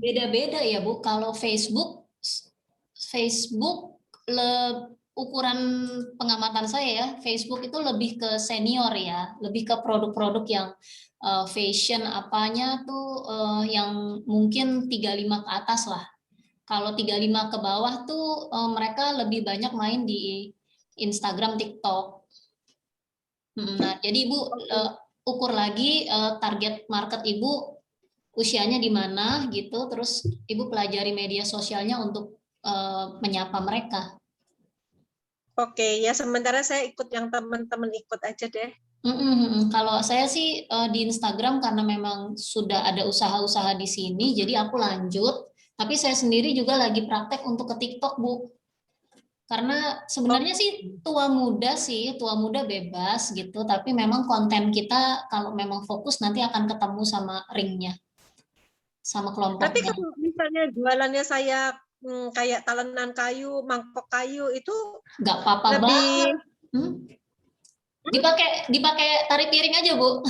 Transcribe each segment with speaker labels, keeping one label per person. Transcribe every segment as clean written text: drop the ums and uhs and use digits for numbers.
Speaker 1: Beda-beda ya Bu. Kalau Facebook ukuran pengamatan saya ya, Facebook itu lebih ke senior ya, lebih ke produk-produk yang fashion apanya tuh yang mungkin 35 ke atas lah. Kalau 35 ke bawah tuh mereka lebih banyak main di Instagram, TikTok. Nah, jadi Ibu ukur lagi target market Ibu usianya di mana gitu, terus Ibu pelajari media sosialnya untuk menyapa mereka.
Speaker 2: Oke, ya sementara saya ikut yang teman-teman ikut aja deh.
Speaker 1: Kalau saya sih di Instagram karena memang sudah ada usaha-usaha di sini, jadi aku lanjut. Tapi saya sendiri juga lagi praktek untuk ke TikTok, Bu. Karena sebenarnya sih tua muda bebas gitu, tapi memang konten kita kalau memang fokus nanti akan ketemu sama ringnya, sama kelompoknya.
Speaker 2: Tapi kalau misalnya jualannya saya kayak talenan kayu, mangkok kayu itu
Speaker 1: nggak apa-apa
Speaker 2: lebih
Speaker 1: banget. Dipakai tari piring aja, Bu.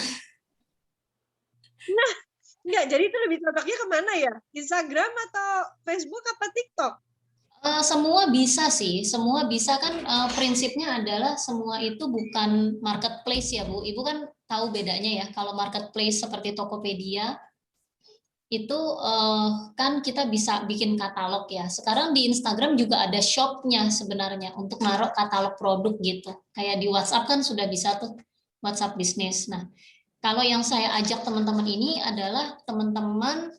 Speaker 2: Nah, enggak, jadi itu lebih cocoknya kemana ya? Instagram atau Facebook apa TikTok?
Speaker 1: Semua bisa sih, semua bisa kan prinsipnya adalah semua itu bukan marketplace ya Bu. Ibu kan tahu bedanya ya, kalau marketplace seperti Tokopedia, itu kan kita bisa bikin katalog ya. Sekarang di Instagram juga ada shopnya sebenarnya untuk naruh katalog produk gitu. Kayak di WhatsApp kan sudah bisa tuh, WhatsApp bisnis. Nah, kalau yang saya ajak teman-teman ini adalah teman-teman,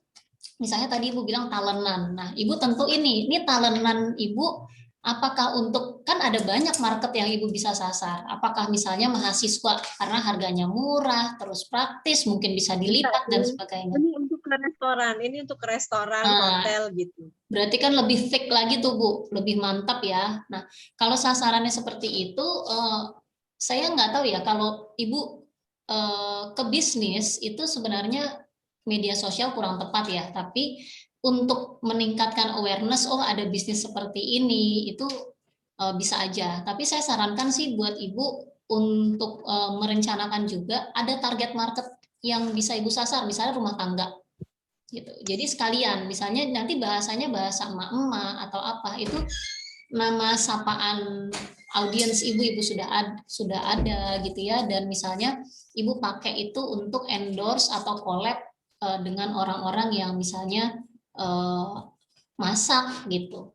Speaker 1: misalnya tadi Ibu bilang talenan. Nah, Ibu tentu ini talenan Ibu apakah untuk, kan ada banyak market yang Ibu bisa sasar. Apakah misalnya mahasiswa karena harganya murah, terus praktis, mungkin bisa dilipat dan sebagainya.
Speaker 2: Ini untuk ke restoran, hotel gitu.
Speaker 1: Berarti kan lebih fake lagi tuh Bu, lebih mantap ya. Nah, kalau sasarannya seperti itu, saya nggak tahu ya kalau Ibu ke bisnis itu sebenarnya media sosial kurang tepat ya, tapi untuk meningkatkan awareness, oh ada bisnis seperti ini, itu bisa aja. Tapi saya sarankan sih buat Ibu untuk merencanakan juga ada target market yang bisa Ibu sasar, misalnya rumah tangga gitu. Jadi sekalian, misalnya nanti bahasanya bahasa emak-emak atau apa, itu nama sapaan audiens ibu sudah ada gitu ya, dan misalnya ibu pakai itu untuk endorse atau collab dengan orang-orang yang misalnya masak gitu.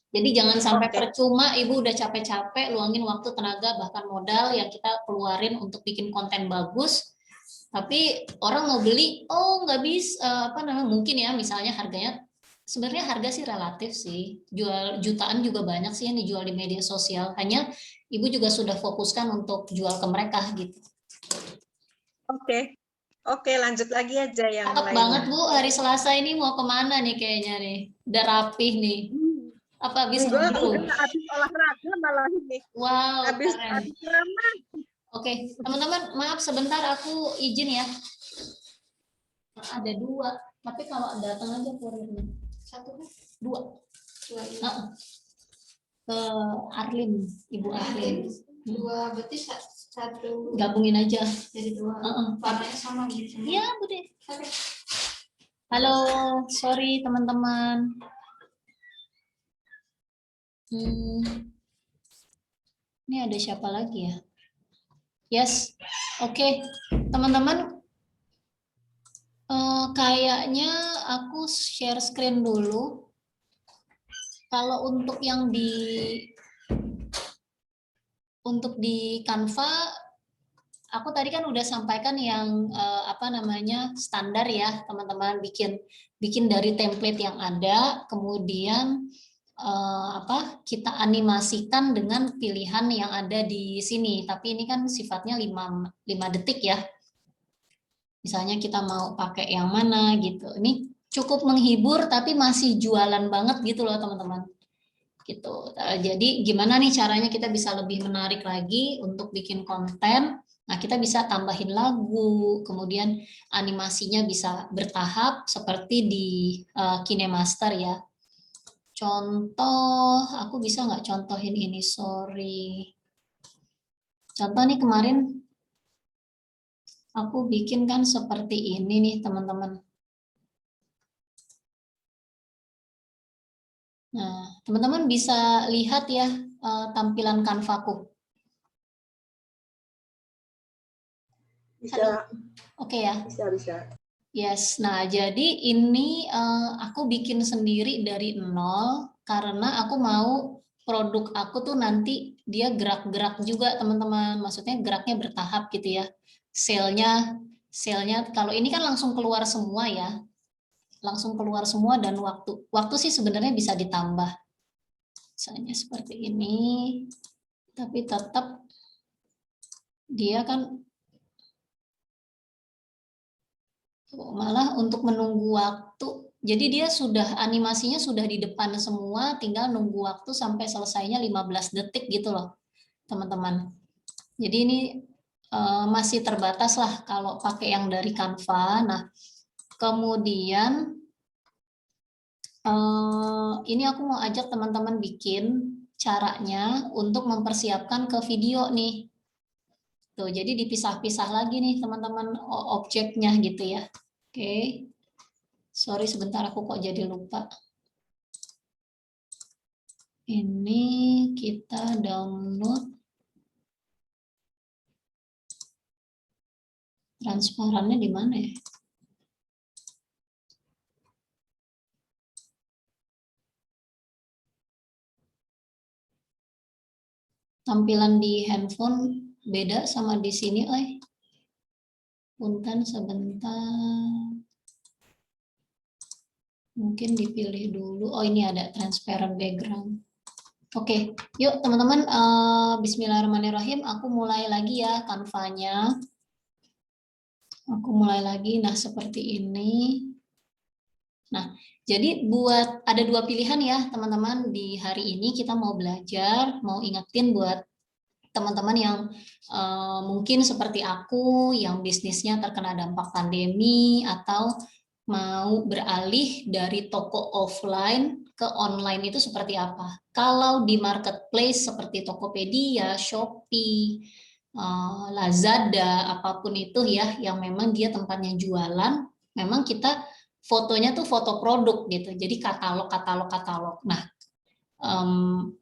Speaker 1: Jadi jangan sampai percuma ibu udah capek-capek luangin waktu, tenaga, bahkan modal yang kita keluarin untuk bikin konten bagus, tapi orang mau beli, oh nggak bisa, mungkin ya misalnya harganya, sebenarnya harga sih relatif sih, jual jutaan juga banyak sih yang dijual di media sosial, hanya ibu juga sudah fokuskan untuk jual ke mereka gitu.
Speaker 2: Oke, lanjut lagi aja yang
Speaker 1: Cakep
Speaker 2: lainnya.
Speaker 1: banget Bu, hari Selasa ini mau kemana nih kayaknya nih, udah rapih nih. Apa habis
Speaker 2: habis olahraga malah ini.
Speaker 1: Wow,
Speaker 2: habis
Speaker 1: lama. Oke, teman-teman, maaf sebentar aku izin ya. Ada 2, tapi kalau datang aja kurirnya. 1, 2. Ke Arlin, Ibu Arlin. 2 berarti 1. Gabungin aja. Jadi 2. Warnanya sama gitu. Iya, Bude. Halo, sorry teman-teman. Ini ada siapa lagi ya? Yes, oke. Teman-teman, kayaknya aku share screen dulu. Kalau untuk yang di Canva, aku tadi kan udah sampaikan yang standar ya, teman-teman, bikin dari template yang ada, kemudian kita animasikan dengan pilihan yang ada di sini, tapi ini kan sifatnya 5 detik ya. Misalnya kita mau pakai yang mana gitu. Ini cukup menghibur tapi masih jualan banget gitu loh teman-teman. Gitu. Jadi gimana nih caranya kita bisa lebih menarik lagi untuk bikin konten. Nah, kita bisa tambahin lagu, kemudian animasinya bisa bertahap seperti di KineMaster ya. Contoh, aku bisa nggak contohin ini, sorry. Contoh nih kemarin aku bikin kan seperti ini nih teman-teman. Nah, teman-teman bisa lihat ya tampilan Canva-ku.
Speaker 2: Bisa.
Speaker 1: Oke ya.
Speaker 2: Bisa.
Speaker 1: Yes, nah jadi ini aku bikin sendiri dari nol karena aku mau produk aku tuh nanti dia gerak-gerak juga teman-teman. Maksudnya geraknya bertahap gitu ya. Sale-nya kalau ini kan langsung keluar semua ya. Langsung keluar semua dan waktu sih sebenarnya bisa ditambah. Misalnya seperti ini. Tapi tetap dia kan malah untuk menunggu waktu. Jadi dia sudah animasinya sudah di depan semua, tinggal nunggu waktu sampai selesainya 15 detik gitu loh, teman-teman. Jadi ini masih terbatas lah kalau pakai yang dari Canva. Nah, kemudian ini aku mau ajak teman-teman bikin caranya untuk mempersiapkan ke video nih. Tuh, jadi dipisah-pisah lagi nih teman-teman objeknya gitu ya. Oke. Sorry sebentar aku kok jadi lupa. Ini kita download transparannya di mana ya? Tampilan di handphone beda sama di sini, Punten sebentar. Mungkin dipilih dulu. Oh, ini ada transparent background. Oke, yuk teman-teman, bismillahirrahmanirrahim. Aku mulai lagi ya Canva-nya. Aku mulai lagi, nah seperti ini. Nah, jadi ada dua pilihan ya teman-teman. Di hari ini kita mau belajar, mau ingetin buat teman-teman yang mungkin seperti aku, yang bisnisnya terkena dampak pandemi, atau mau beralih dari toko offline ke online itu seperti apa. Kalau di marketplace seperti Tokopedia, Shopee, Lazada, apapun itu ya, yang memang dia tempatnya jualan, memang kita fotonya tuh foto produk gitu, jadi katalog. Nah,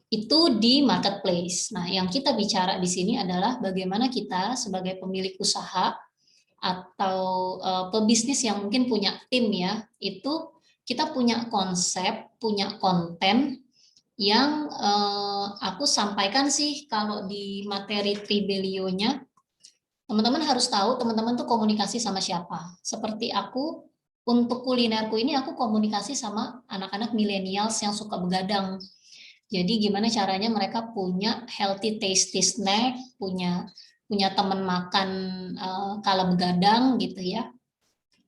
Speaker 1: itu di marketplace. Nah, yang kita bicara di sini adalah bagaimana kita sebagai pemilik usaha atau pebisnis yang mungkin punya tim ya, itu kita punya konsep, punya konten yang aku sampaikan sih kalau di materi Tribelio-nya. Teman-teman harus tahu teman-teman tuh komunikasi sama siapa. Seperti aku, untuk kulinerku ini aku komunikasi sama anak-anak millennials yang suka begadang. Jadi gimana caranya mereka punya healthy tasty snack, punya teman makan kala begadang gitu ya.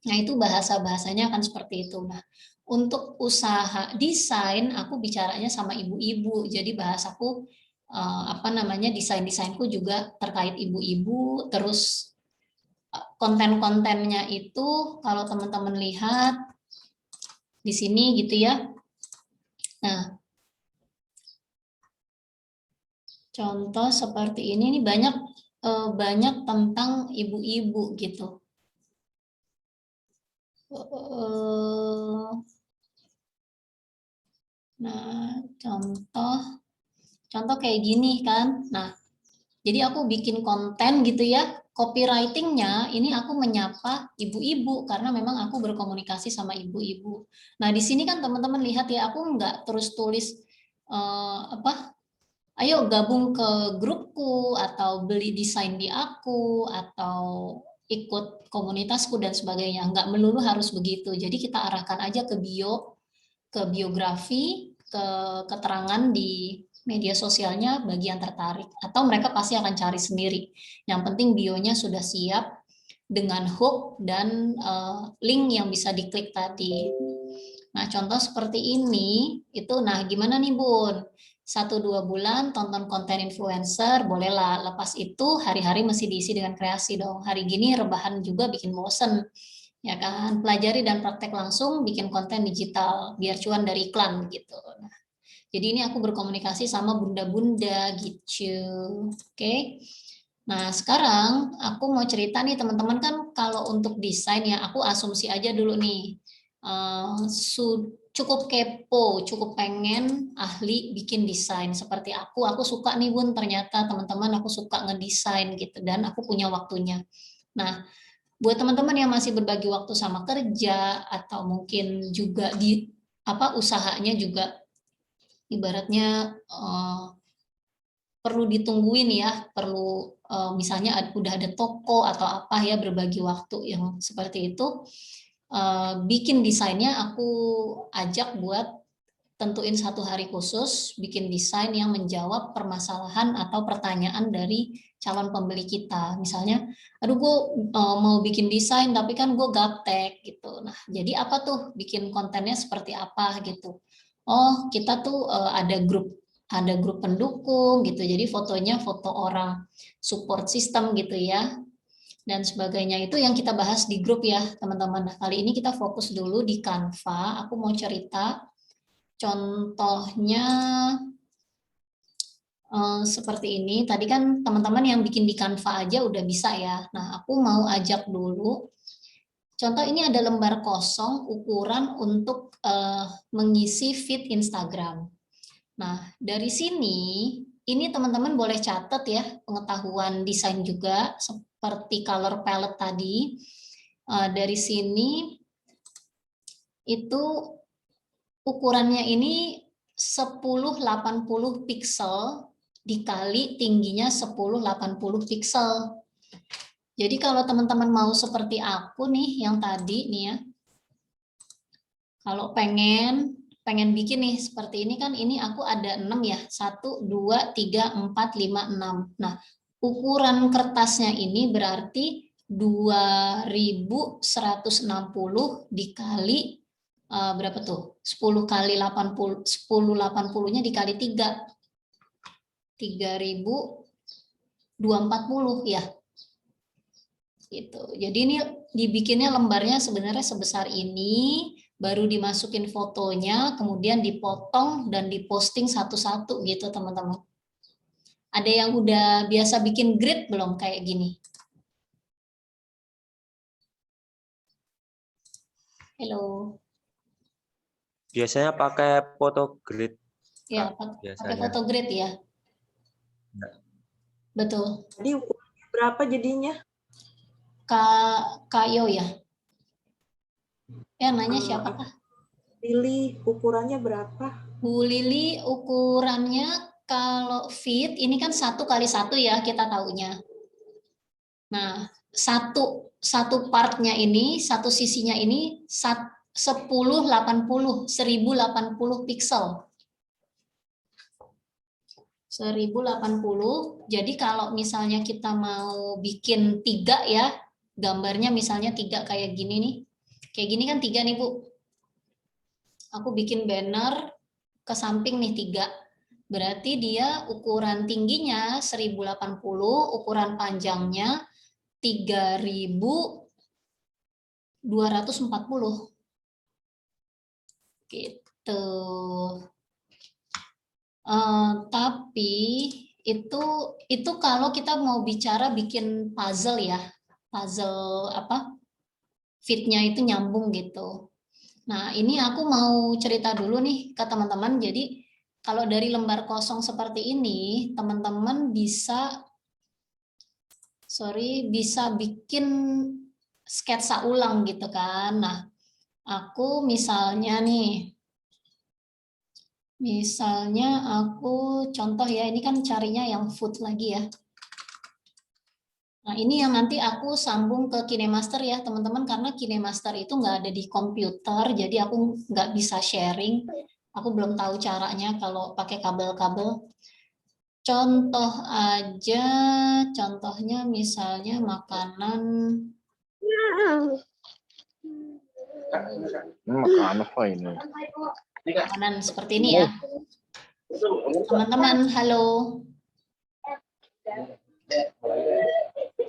Speaker 1: Nah, itu bahasa-bahasanya akan seperti itu. Nah, untuk usaha desain aku bicaranya sama ibu-ibu. Jadi bahasaku desain-desainku juga terkait ibu-ibu. Terus konten-kontennya itu kalau teman-teman lihat di sini gitu ya. Nah, contoh seperti ini banyak tentang ibu-ibu gitu. Nah, contoh kayak gini kan. Nah, jadi aku bikin konten gitu ya. Copywritingnya ini aku menyapa ibu-ibu karena memang aku berkomunikasi sama ibu-ibu. Nah, di sini kan teman-teman lihat ya, aku nggak terus tulis ayo gabung ke grupku atau beli desain di aku atau ikut komunitasku dan sebagainya. Nggak melulu harus begitu. Jadi kita arahkan aja ke biografi, ke keterangan di media sosialnya bagi yang tertarik. Atau mereka pasti akan cari sendiri. Yang penting bionya sudah siap dengan hook dan link yang bisa diklik tadi. Nah, contoh seperti ini, gimana nih Bun? 1-2 bulan tonton konten influencer, bolehlah. Lepas itu hari-hari mesti diisi dengan kreasi dong. Hari gini rebahan juga bikin bosen. Ya kan, pelajari dan praktek langsung bikin konten digital, biar cuan dari iklan gitu. Nah, jadi ini aku berkomunikasi sama bunda-bunda gitu. Oke. Nah, sekarang aku mau cerita nih teman-teman, kan kalau untuk desain ya aku asumsi aja dulu nih. cukup kepo, cukup pengen ahli bikin desain seperti aku suka nih Bun, ternyata teman-teman aku suka ngedesain gitu dan aku punya waktunya. Nah, buat teman-teman yang masih berbagi waktu sama kerja atau mungkin juga di usahanya juga ibaratnya perlu ditungguin ya, perlu misalnya udah ada toko atau apa ya, berbagi waktu yang seperti itu. Bikin desainnya aku ajak buat tentuin satu hari khusus bikin desain yang menjawab permasalahan atau pertanyaan dari calon pembeli kita. Misalnya, aduh gue mau bikin desain tapi kan gue gaptek gitu. Nah, jadi apa tuh bikin kontennya seperti apa gitu. Oh, kita tuh ada grup pendukung gitu. Jadi fotonya foto orang support system gitu ya dan sebagainya. Itu yang kita bahas di grup ya, teman-teman. Nah, kali ini kita fokus dulu di Canva. Aku mau cerita contohnya seperti ini. Tadi kan teman-teman yang bikin di Canva aja udah bisa ya. Nah, aku mau ajak dulu. Contoh ini ada lembar kosong ukuran untuk mengisi feed Instagram. Nah, dari sini, ini teman-teman boleh catat ya, pengetahuan desain juga, seperti color palette tadi. Dari sini, itu ukurannya ini 1080 pixel dikali tingginya 1080 pixel. Jadi kalau teman-teman mau seperti aku nih, yang tadi nih ya, kalau pengen bikin nih seperti ini kan, ini aku ada 6 ya, 1, 2, 3, 4, 5, 6. Nah, ukuran kertasnya ini berarti 2160 dikali berapa tuh? 10 kali 80, 1080-nya dikali 3. 3240 ya. Gitu. Jadi ini dibikinnya lembarnya sebenarnya sebesar ini, baru dimasukin fotonya, kemudian dipotong dan diposting satu-satu gitu, teman-teman. Ada yang udah biasa bikin grid belum kayak gini? Halo.
Speaker 3: Biasanya pakai foto grid.
Speaker 1: Ya, pakai foto grid ya.
Speaker 3: Ya.
Speaker 1: Betul.
Speaker 2: Jadi ukurannya berapa jadinya?
Speaker 1: Kak Yo ya? Ya, nanya siapa kah?
Speaker 2: Lili, ukurannya berapa?
Speaker 1: Bu Lili, ukurannya kalau feed ini kan 1 kali 1 ya kita taunya. Nah, satu partnya ini, satu sisinya ini 1080 pixel. 1080. Jadi kalau misalnya kita mau bikin 3 ya, gambarnya misalnya 3 kayak gini nih. Kayak gini kan 3 nih, Bu. Aku bikin banner ke samping nih 3. Berarti dia ukuran tingginya 1080, ukuran panjangnya 3240. Gitu. Tapi itu kalau kita mau bicara bikin puzzle ya. Puzzle fitnya itu nyambung gitu. Nah, ini aku mau cerita dulu nih ke teman-teman. Jadi kalau dari lembar kosong seperti ini, teman-teman bisa bikin sketsa ulang gitu kan. Nah, aku misalnya aku contoh ya, ini kan carinya yang food lagi ya. Nah, ini yang nanti aku sambung ke KineMaster ya, teman-teman, karena KineMaster itu nggak ada di komputer, jadi aku nggak bisa sharing. Aku belum tahu caranya kalau pakai kabel-kabel. Contoh aja, contohnya misalnya makanan.
Speaker 4: Makanan apa ini?
Speaker 1: Makanan seperti ini ya. Teman-teman, halo.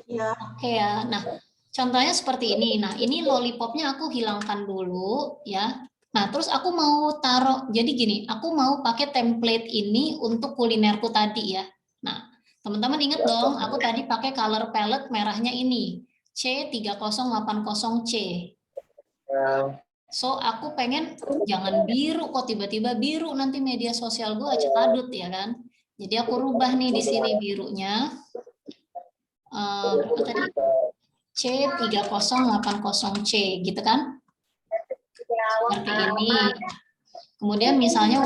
Speaker 2: Ya.
Speaker 1: Oke ya. Nah, contohnya seperti ini. Nah, ini lollipopnya aku hilangkan dulu ya. Nah, terus aku mau taruh, jadi gini, aku mau pakai template ini untuk kulinerku tadi ya. Nah, teman-teman ingat dong, aku tadi pakai color palette merahnya ini, C3080C. So aku pengen jangan biru kok, tiba-tiba biru nanti media sosial gue acak-adut ya kan. Jadi aku rubah nih di sini birunya. Berapa tadi? C3080C gitu kan? Seperti ini. Kemudian misalnya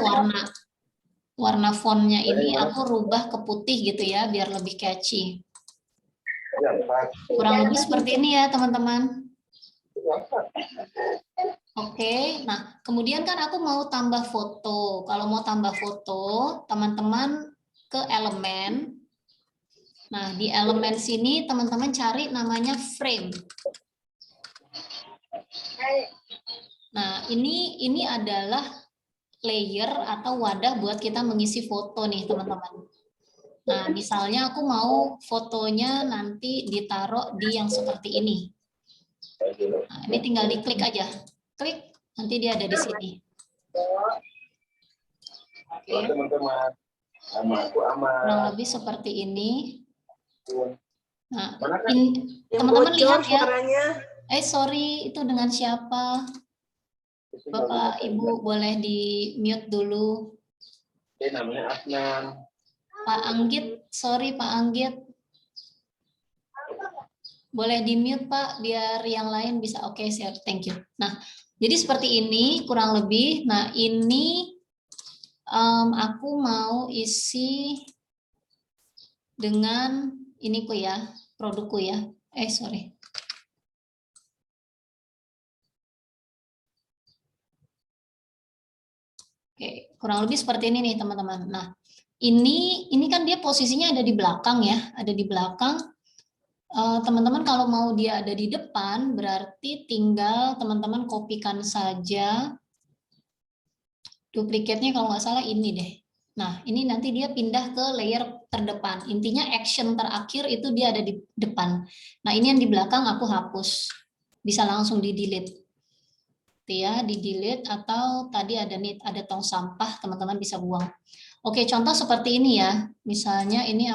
Speaker 1: warna fontnya ini aku rubah ke putih gitu ya, biar lebih catchy. Kurang lebih seperti ini ya teman-teman. Oke, nah kemudian kan aku mau tambah foto. Kalau mau tambah foto, teman-teman ke elemen. Nah, di elemen sini teman-teman cari namanya frame. Nah, ini adalah layer atau wadah buat kita mengisi foto nih, teman-teman. Nah, misalnya aku mau fotonya nanti ditaruh di yang seperti ini. Nah, ini tinggal diklik aja. Klik, nanti dia ada di sini. Oke. Kurang lebih seperti ini. Nah, teman-teman lihat ya. Sorry, itu dengan siapa? Bapak, Ibu boleh di mute dulu.
Speaker 4: Namanya Adnan.
Speaker 1: Pak Anggit, sorry Pak Anggit. Boleh di mute Pak, biar yang lain bisa. Oke, siap, thank you. Nah, jadi seperti ini kurang lebih. Nah, ini aku mau isi dengan ini ya, produkku ya. Sorry. Oke, kurang lebih seperti ini nih teman-teman. Nah, ini kan dia posisinya ada di belakang ya, ada di belakang. Teman-teman kalau mau dia ada di depan, berarti tinggal teman-teman kopikan saja duplikatnya kalau nggak salah ini deh. Nah, ini nanti dia pindah ke layer terdepan. Intinya action terakhir itu dia ada di depan. Nah, ini yang di belakang aku hapus. Bisa langsung di-delete. Ya, di-delete atau tadi ada tong sampah, teman-teman bisa buang. Oke, contoh seperti ini ya. Misalnya ini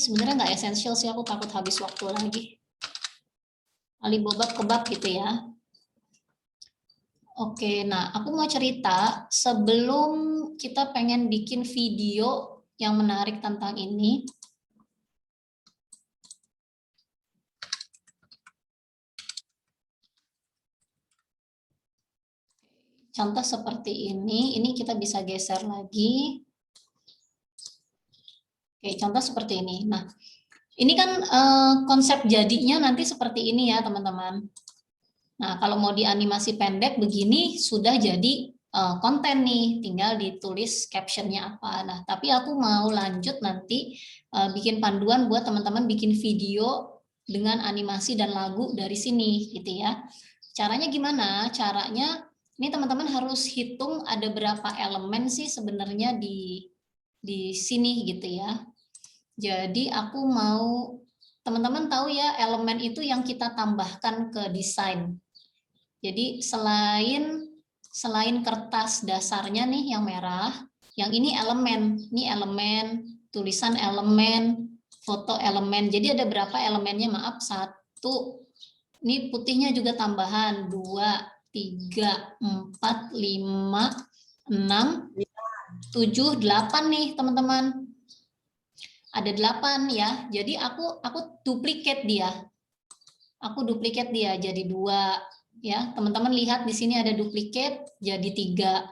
Speaker 1: sebenarnya nggak esensial sih, aku takut habis waktu lagi. Alibaba kebab gitu ya. Oke, nah aku mau cerita sebelum kita pengen bikin video yang menarik tentang ini. Contoh seperti ini kita bisa geser lagi. Oke, contoh seperti ini. Nah, ini kan konsep jadinya nanti seperti ini ya, teman-teman. Nah, kalau mau dianimasi pendek begini sudah jadi konten nih, tinggal ditulis captionnya apa. Nah, tapi aku mau lanjut nanti bikin panduan buat teman-teman bikin video dengan animasi dan lagu dari sini, gitu ya. Caranya gimana? Caranya ini teman-teman harus hitung ada berapa elemen sih sebenarnya di sini gitu ya. Jadi aku mau teman-teman tahu ya elemen itu yang kita tambahkan ke desain. Jadi selain kertas dasarnya nih yang merah, yang ini elemen, tulisan elemen, foto elemen. Jadi ada berapa elemennya? Maaf, 1. Ini putihnya juga tambahan 2, 3, 4, 5, 6, 7, 8 nih teman-teman. Ada 8 ya. Jadi aku duplikat dia. Aku duplikat dia jadi 2 ya. Teman-teman lihat di sini ada duplikat jadi 3,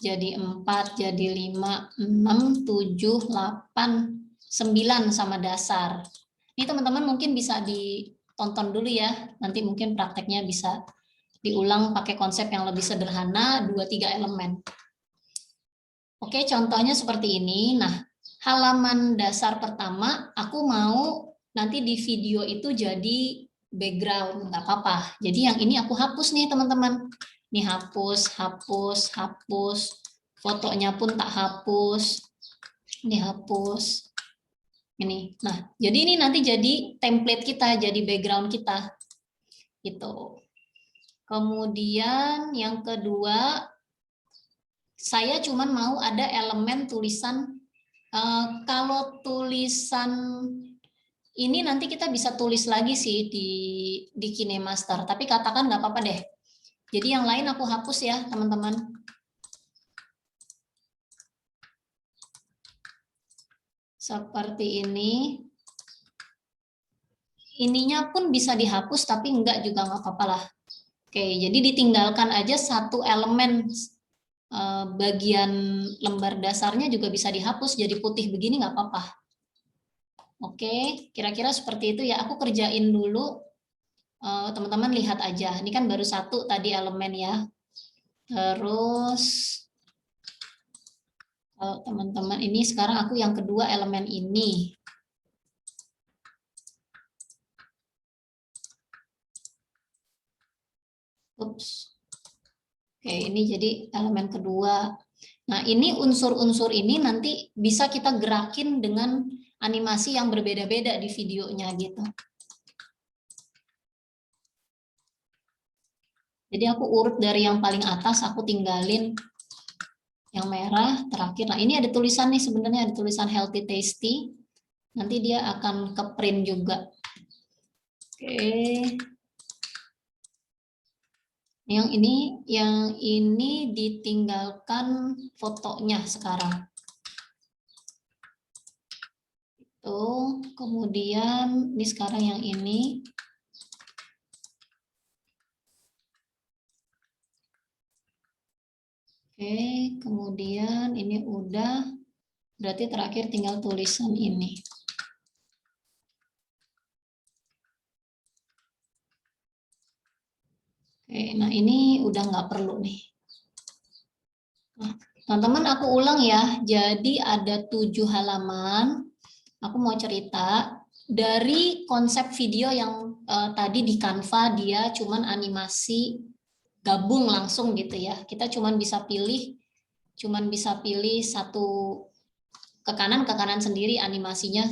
Speaker 1: jadi 4, jadi 5, 6, 7, 8, 9 sama dasar. Ini teman-teman mungkin bisa ditonton dulu ya. Nanti mungkin prakteknya bisa diulang pakai konsep yang lebih sederhana, 2-3 elemen. Oke, contohnya seperti ini. Nah, halaman dasar pertama, aku mau nanti di video itu jadi background, nggak apa-apa. Jadi yang ini aku hapus nih teman-teman. Ini hapus. Fotonya pun tak hapus. Ini hapus. Ini. Nah, jadi ini nanti jadi template kita, jadi background kita. Gitu. Kemudian yang kedua, saya cuma mau ada elemen tulisan. Kalau tulisan ini nanti kita bisa tulis lagi sih di KineMaster, tapi katakan nggak apa-apa deh. Jadi yang lain aku hapus ya, teman-teman. Seperti ini. Ininya pun bisa dihapus, tapi enggak juga nggak apa-apa lah. Oke, jadi ditinggalkan aja satu elemen bagian lembar dasarnya juga bisa dihapus, jadi putih begini nggak apa-apa. Oke, kira-kira seperti itu ya. Aku kerjain dulu, teman-teman lihat aja. Ini kan baru satu tadi elemen ya. Terus, teman-teman ini sekarang aku yang kedua elemen ini. Ups. Oke, ini jadi elemen kedua. Nah, ini unsur-unsur ini nanti bisa kita gerakin dengan animasi yang berbeda-beda di videonya gitu. Jadi aku urut dari yang paling atas, aku tinggalin yang merah terakhir. Nah, ini ada tulisan nih, sebenarnya ada tulisan healthy tasty. Nanti dia akan ke print juga. Oke. Yang ini ditinggalkan fotonya sekarang. Tuh, kemudian ini sekarang yang ini. Oke, kemudian ini udah, berarti terakhir tinggal tulisan ini. Oke, nah ini udah nggak perlu nih. Nah, teman-teman aku ulang ya, jadi ada 7 halaman. Aku mau cerita dari konsep video yang tadi di Canva dia cuman animasi gabung langsung gitu ya. Kita cuman bisa pilih satu ke kanan sendiri animasinya.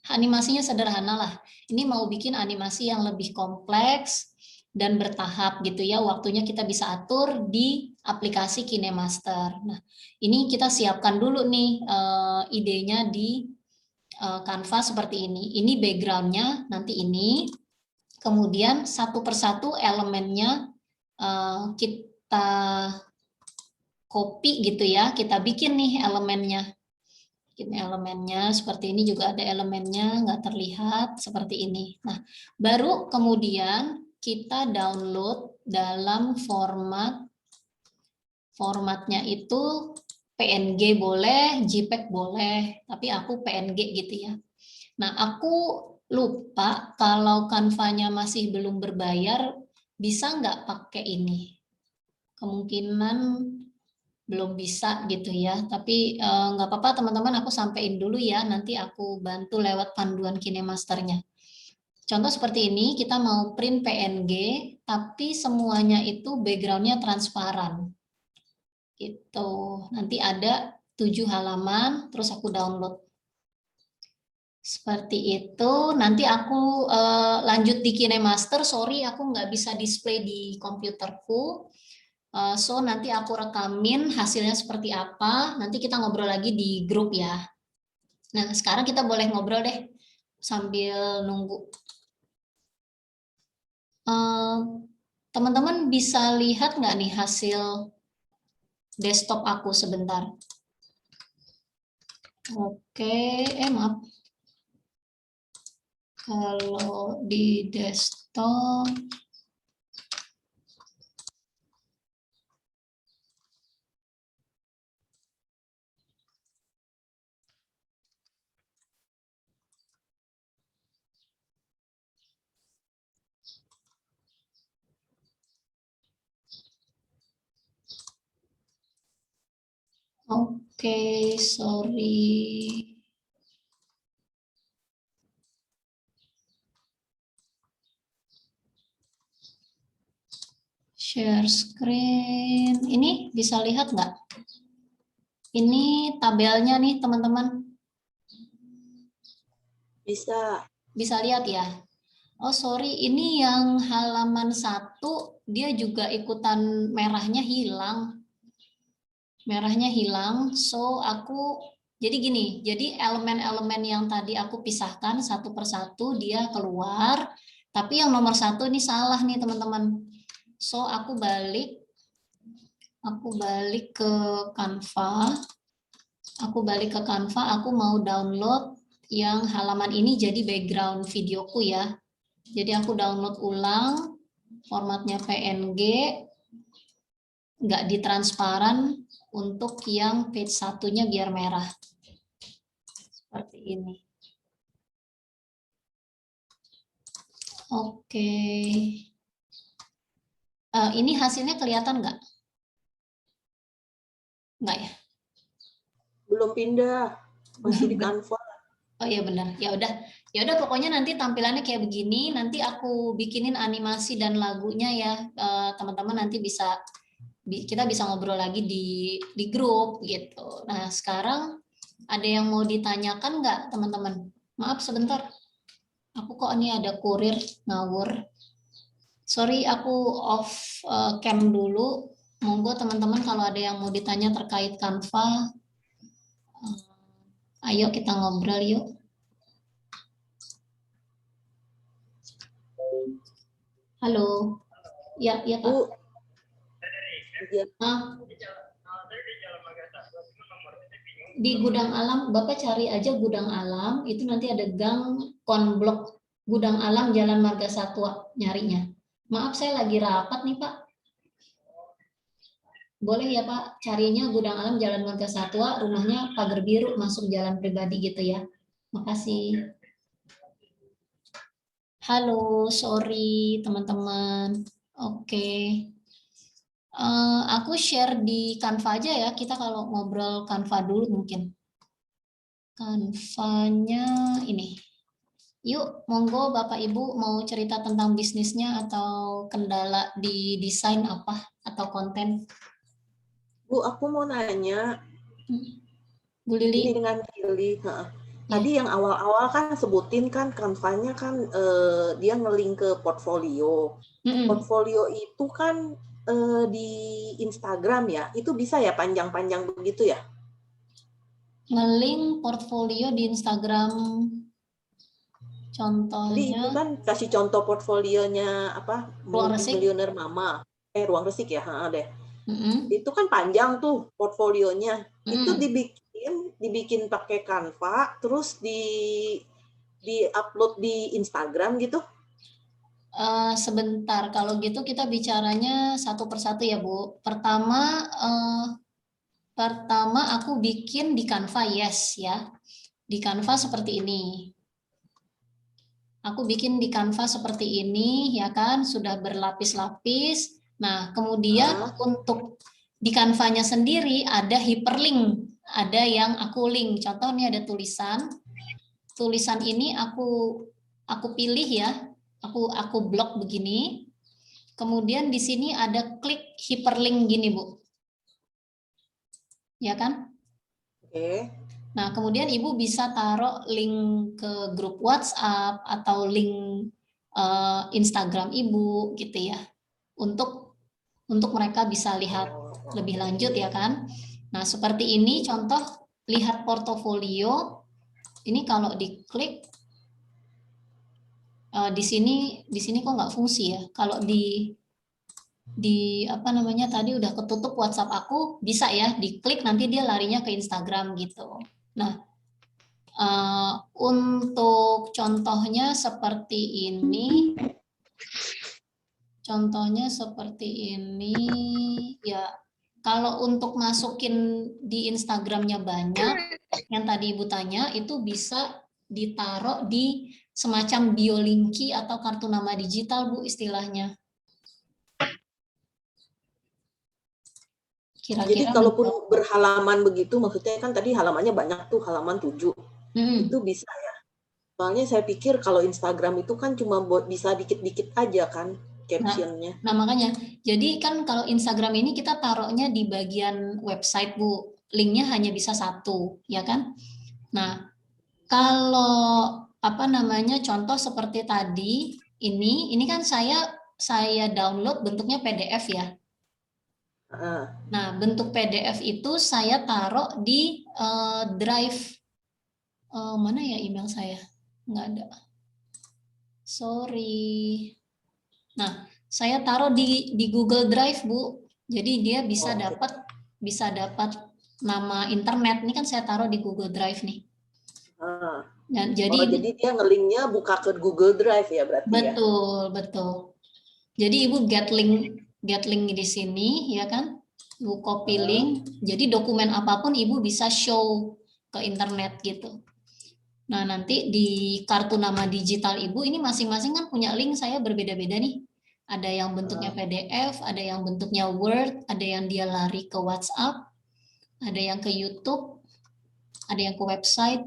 Speaker 1: Animasinya sederhana lah. Ini mau bikin animasi yang lebih kompleks dan bertahap gitu ya. Waktunya kita bisa atur di aplikasi KineMaster. Nah, ini kita siapkan dulu nih idenya di Canva seperti ini. Ini backgroundnya nanti ini. Kemudian satu persatu elemennya kita copy gitu ya. Kita bikin nih elemennya. Elemennya seperti ini, juga ada elemennya nggak terlihat seperti ini. Nah, baru kemudian kita download dalam formatnya itu PNG boleh, JPEG boleh, tapi aku PNG gitu ya. Nah, aku lupa kalau Canva-nya masih belum berbayar, bisa nggak pakai ini? Kemungkinan belum bisa gitu ya, tapi nggak apa-apa teman-teman, aku sampein dulu ya, nanti aku bantu lewat panduan KineMaster-nya. Contoh seperti ini, kita mau print PNG, tapi semuanya itu background-nya transparan. Gitu, nanti ada 7 halaman, terus aku download. Seperti itu, nanti aku lanjut di KineMaster, sorry aku nggak bisa display di komputerku. So nanti aku rekamin hasilnya seperti apa, nanti kita ngobrol lagi di grup ya. Nah sekarang kita boleh ngobrol deh sambil nunggu. Teman-teman bisa lihat nggak nih hasil desktop aku sebentar? Oke, maaf. Kalau di desktop, oke, sorry. Share screen. Ini bisa lihat nggak? Ini tabelnya nih teman-teman.
Speaker 2: Bisa.
Speaker 1: Bisa lihat ya. Oh sorry, ini yang halaman 1 dia juga ikutan merahnya hilang. Merahnya hilang, so aku Jadi gini, jadi elemen-elemen yang tadi aku pisahkan satu persatu dia keluar, tapi yang nomor satu ini salah nih teman-teman. So aku balik ke Canva, aku mau download yang halaman ini jadi background videoku ya. Jadi aku download ulang, formatnya PNG, nggak ditransparan untuk yang page satunya biar merah. Seperti ini. Oke. Ini hasilnya kelihatan nggak? Nggak ya?
Speaker 5: Belum pindah, masih di Canva.
Speaker 1: Oh iya benar. Ya udah pokoknya nanti tampilannya kayak begini. Nanti aku bikinin animasi dan lagunya ya. Teman-teman nanti kita bisa ngobrol lagi di grup gitu. Nah sekarang ada yang mau ditanyakan nggak teman-teman? Maaf sebentar. Aku kok ini ada kurir ngawur. Sorry aku off cam dulu. Monggo teman-teman kalau ada yang mau ditanya terkait Canva, ayo kita ngobrol yuk. Halo. Ya Pak.
Speaker 5: Bu,
Speaker 1: Di Gudang Alam, Bapak cari aja Gudang Alam, itu nanti ada gang konblok Gudang Alam Jalan Marga Satwa nyarinya. Maaf saya lagi rapat nih Pak. Boleh ya Pak, carinya Gudang Alam Jalan Marga Satwa, rumahnya pagar biru masuk jalan pribadi gitu ya. Makasih. Halo, sorry teman-teman. Oke. Aku share di Canva aja ya, kita kalau ngobrol Canva dulu mungkin. Canva-nya ini. Yuk, monggo Bapak Ibu mau cerita tentang bisnisnya atau kendala di desain apa atau konten.
Speaker 5: Bu, aku mau nanya,
Speaker 1: Bu Lili.
Speaker 5: ini dengan Lili. Tadi yang awal-awal kan sebutin kan Canva-nya kan dia nge-link ke portfolio. Portfolio itu kan di Instagram ya, itu bisa ya panjang-panjang begitu ya?
Speaker 1: Nge-link portfolio di Instagram. Contohnya.
Speaker 5: Jadi itu kan kasih contoh portfolionya apa?
Speaker 1: Ruang Resik.
Speaker 5: Multimilioner Mama. Ruang Resik ya, deh. Itu kan panjang tuh portfolionya. Itu dibikin pakai Canva, terus di-upload di Instagram gitu.
Speaker 1: Sebentar, kalau gitu kita bicaranya satu persatu ya Bu. Pertama aku bikin di Canva, yes ya. Di Canva seperti ini. Aku bikin di Canva seperti ini, ya kan, sudah berlapis-lapis. Nah, kemudian untuk di Canva-nya sendiri ada hyperlink, ada yang aku link. Contoh ini ada tulisan. Tulisan ini aku pilih ya. Aku blok begini. Kemudian di sini ada klik hyperlink gini, Bu. Ya kan?
Speaker 5: Oke.
Speaker 1: Nah, kemudian Ibu bisa taruh link ke grup WhatsApp atau link Instagram Ibu gitu ya. Untuk mereka bisa lihat lebih lanjut ya kan. Nah, seperti ini contoh lihat portofolio. Ini kalau diklik di sini kok nggak fungsi ya. Kalau di apa namanya tadi udah ketutup WhatsApp aku, bisa ya diklik nanti dia larinya ke Instagram gitu. Nah, untuk contohnya seperti ini. Contohnya seperti ini ya. Kalau untuk masukin di Instagramnya banyak, yang tadi Ibu tanya itu bisa ditaruh di semacam biolinki atau kartu nama digital Bu istilahnya.
Speaker 5: Jadi kalaupun berhalaman begitu, maksudnya kan tadi halamannya banyak tuh, halaman 7. Itu bisa ya. Soalnya saya pikir kalau Instagram itu kan cuma bisa dikit-dikit aja kan captionnya.
Speaker 1: Nah makanya, jadi kan kalau Instagram ini kita taruhnya di bagian website Bu, linknya hanya bisa satu, ya kan? Nah, kalau apa namanya contoh seperti tadi, ini kan saya download bentuknya PDF ya. Nah, bentuk PDF itu saya taruh di Drive. Mana ya email saya? Nggak ada. Sorry. Nah, saya taruh di Google Drive, Bu. Jadi dia bisa dapat nama internet. Ini kan saya taruh di Google Drive nih. Dan jadi
Speaker 5: jadi dia nge-linknya buka ke Google Drive ya berarti ya?
Speaker 1: Betul. Jadi Ibu get link di sini, ya kan? Ibu copy link. Jadi dokumen apapun Ibu bisa show ke internet gitu. Nah, nanti di kartu nama digital Ibu ini masing-masing kan punya link saya berbeda-beda nih. Ada yang bentuknya PDF, ada yang bentuknya Word, ada yang dia lari ke WhatsApp, ada yang ke YouTube, ada yang ke website.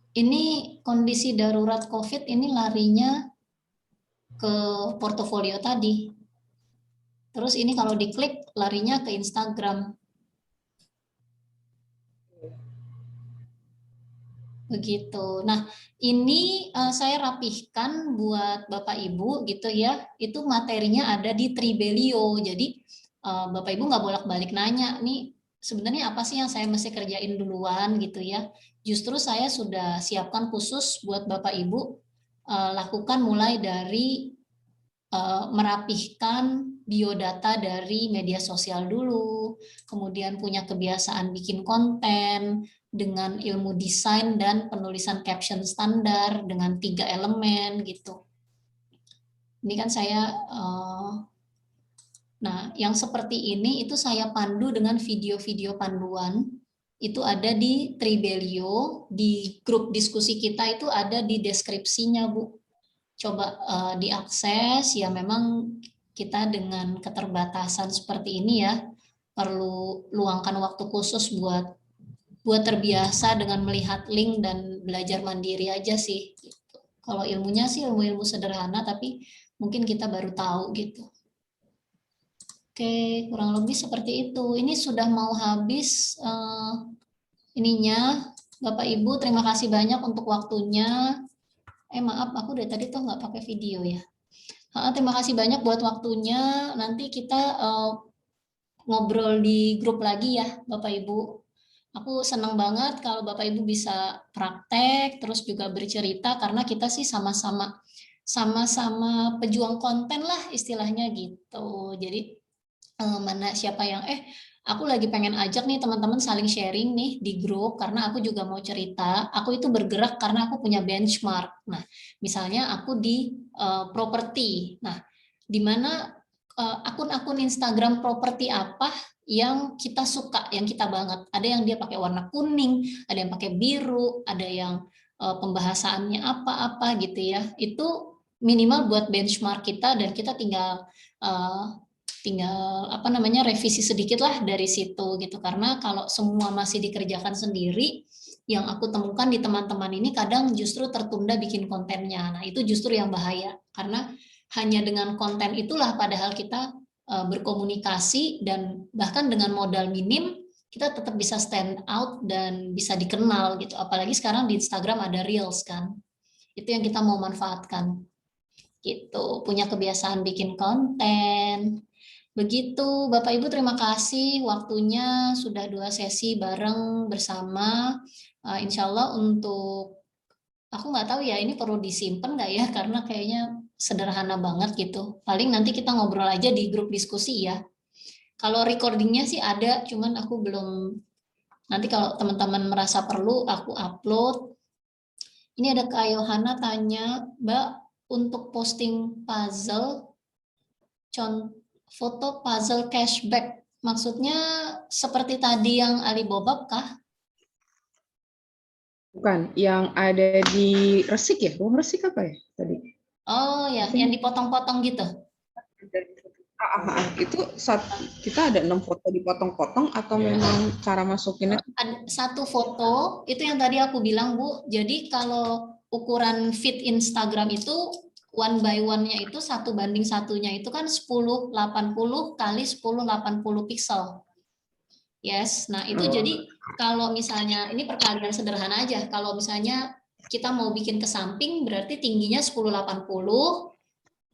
Speaker 1: Ini kondisi darurat COVID ini larinya ke portofolio tadi. Terus ini kalau diklik larinya ke Instagram. Begitu. Nah, ini saya rapihkan buat Bapak Ibu gitu ya. Itu materinya ada di Tribelio. Jadi Bapak Ibu nggak bolak-balik nanya nih sebenarnya apa sih yang saya mesti kerjain duluan gitu ya. Justru saya sudah siapkan khusus buat Bapak Ibu lakukan mulai dari merapihkan biodata dari media sosial dulu, kemudian punya kebiasaan bikin konten dengan ilmu desain dan penulisan caption standar dengan 3 elemen gitu. Ini kan saya, nah yang seperti ini itu saya pandu dengan video-video panduan. Itu ada di Tribelio, di grup diskusi kita itu ada di deskripsinya, Bu. Coba diakses, ya memang kita dengan keterbatasan seperti ini ya, perlu luangkan waktu khusus buat terbiasa dengan melihat link dan belajar mandiri aja sih. Kalau ilmunya sih ilmu-ilmu sederhana, tapi mungkin kita baru tahu gitu. Oke, kurang lebih seperti itu. Ini sudah mau habis ininya. Bapak Ibu, terima kasih banyak untuk waktunya. Maaf, aku dari tadi tuh nggak pakai video ya. Terima kasih banyak buat waktunya. Nanti kita ngobrol di grup lagi ya, Bapak Ibu. Aku senang banget kalau Bapak Ibu bisa praktek, terus juga bercerita, karena kita sih sama-sama pejuang konten lah istilahnya gitu. Jadi mana siapa yang aku lagi pengen ajak nih teman-teman saling sharing nih di grup, karena aku juga mau cerita. Aku itu bergerak karena aku punya benchmark. Nah, misalnya aku di properti. Nah, di mana akun-akun Instagram properti apa yang kita suka, yang kita banget. Ada yang dia pakai warna kuning, ada yang pakai biru, ada yang pembahasannya apa-apa gitu ya. Itu minimal buat benchmark kita, dan kita tinggal revisi sedikit lah dari situ gitu. Karena kalau semua masih dikerjakan sendiri, yang aku temukan di teman-teman ini kadang justru tertunda bikin kontennya. Nah, itu justru yang bahaya, karena hanya dengan konten itulah padahal kita berkomunikasi, dan bahkan dengan modal minim kita tetap bisa stand out dan bisa dikenal gitu. Apalagi sekarang di Instagram ada Reels kan. Itu yang kita mau manfaatkan. Gitu, punya kebiasaan bikin konten. Begitu, Bapak Ibu, terima kasih waktunya, sudah 2 sesi bareng bersama. Insya Allah untuk, aku nggak tahu ya ini perlu disimpan nggak ya, karena kayaknya sederhana banget gitu. Paling nanti kita ngobrol aja di grup diskusi ya. Kalau recordingnya sih ada, cuman aku belum, nanti kalau teman-teman merasa perlu aku upload. Ini ada Kak Yohana tanya, Mbak, untuk posting puzzle, foto puzzle cashback, maksudnya seperti tadi yang Alibaba kah?
Speaker 6: Bukan, yang ada di Resik ya? Ruang Resik apa ya tadi?
Speaker 1: Oh ya, yang dipotong-potong gitu.
Speaker 6: Itu kita ada 6 foto dipotong-potong atau memang cara masukinnya?
Speaker 1: Ada 1 foto, itu yang tadi aku bilang, Bu. Jadi kalau ukuran feed Instagram itu 1 by 1-nya itu 1:1-nya itu kan 1080 kali 1080 pixel. Yes, nah itu jadi kalau misalnya ini perkalian sederhana aja. Kalau misalnya kita mau bikin ke samping berarti tingginya 1080,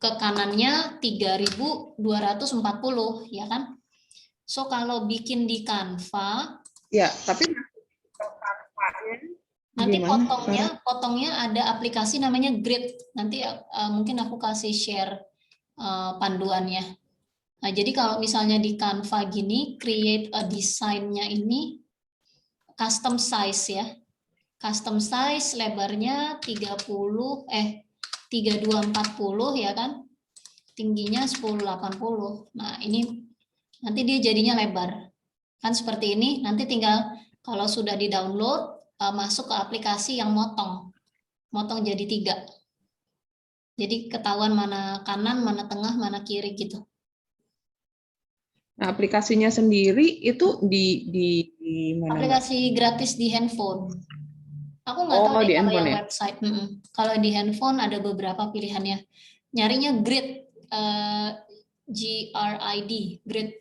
Speaker 1: ke kanannya 3.240 ya kan. So kalau bikin di Canva
Speaker 6: Ya, tapi Canva-nya
Speaker 1: nanti
Speaker 6: gimana?
Speaker 1: potongnya ada aplikasi namanya Grid. Nanti mungkin aku kasih share panduannya. Nah, jadi kalau misalnya di Canva gini, create a design-nya ini custom size ya. Custom size lebarnya 3240 ya kan. Tingginya 1080. Nah, ini nanti dia jadinya lebar. Kan seperti ini, nanti tinggal kalau sudah di-download masuk ke aplikasi yang motong jadi 3. Jadi ketahuan mana kanan, mana tengah, mana kiri gitu.
Speaker 6: Nah, aplikasinya sendiri itu di mana, Mbak?
Speaker 1: Aplikasi gratis di handphone. Aku nggak tahu
Speaker 6: Oh,
Speaker 1: deh
Speaker 6: di
Speaker 1: kalau
Speaker 6: handphone
Speaker 1: yang
Speaker 6: ya?
Speaker 1: website. Kalau di handphone ada beberapa pilihannya. Nyarinya Grid, GRID, Grid,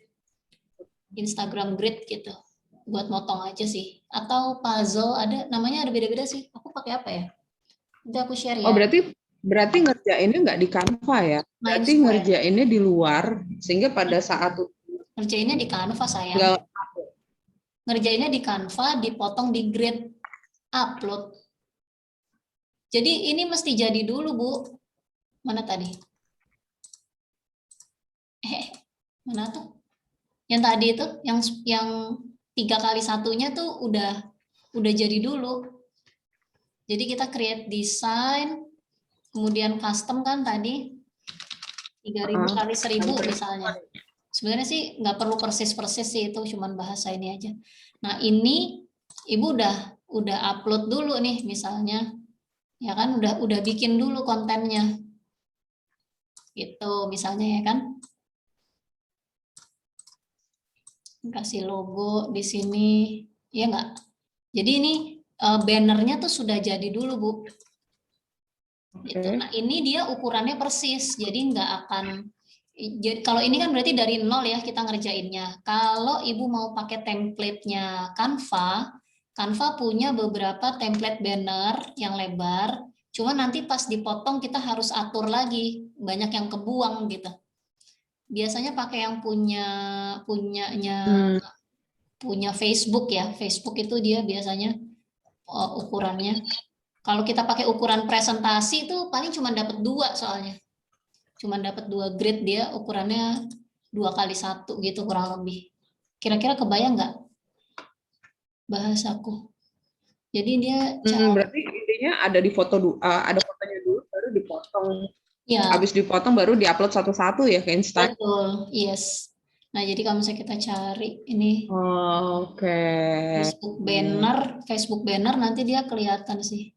Speaker 1: Instagram Grid gitu. Buat motong aja sih. Atau puzzle namanya ada beda-beda sih. Aku pakai apa ya? Nanti aku share
Speaker 6: Oh,
Speaker 1: ya.
Speaker 6: berarti ngerjainnya nggak di Canva ya? Berarti
Speaker 1: Square.
Speaker 6: ngerjainnya di luar, sehingga pada saat
Speaker 1: Ngerjainnya di Canva sayang.
Speaker 6: tinggal
Speaker 1: Ngerjainnya di Canva, dipotong di Grid, upload. Jadi ini mesti jadi dulu, Bu. Mana tadi? Mana tuh? Yang tadi itu, yang 3x1-nya tuh udah jadi dulu. Jadi kita create design, kemudian custom kan tadi 3000 kali 1000 misalnya. Sebenarnya sih nggak perlu persis-persis sih, itu cuman bahasa ini aja. Nah, ini Ibu udah upload dulu nih misalnya. Ya kan udah bikin dulu kontennya. Gitu misalnya ya kan. Kasih logo di sini. Ya enggak? Jadi ini bannernya tuh sudah jadi dulu, Bu. Gitu. Nah, ini dia ukurannya persis. Jadi nggak akan kalau ini kan berarti dari nol ya kita ngerjainnya. Kalau Ibu mau pakai template-nya Canva punya beberapa template banner yang lebar. Cuma nanti pas dipotong kita harus atur lagi. Banyak yang kebuang gitu. Biasanya pakai yang punya Facebook ya. Facebook itu dia biasanya ukurannya. Kalau kita pakai ukuran presentasi itu paling cuma dapat 2 soalnya. Cuma dapat 2 grid, dia ukurannya 2x1 gitu kurang lebih. Kira-kira kebayang nggak bahasaku? Jadi dia
Speaker 6: berarti intinya ada ada fotonya dulu baru dipotong.
Speaker 1: ya,
Speaker 6: Habis dipotong baru diupload satu-satu ya ke Instagram.
Speaker 1: betul, yes. Nah, jadi kalau misalnya kita cari ini
Speaker 6: Oke.
Speaker 1: Facebook banner nanti dia kelihatan sih.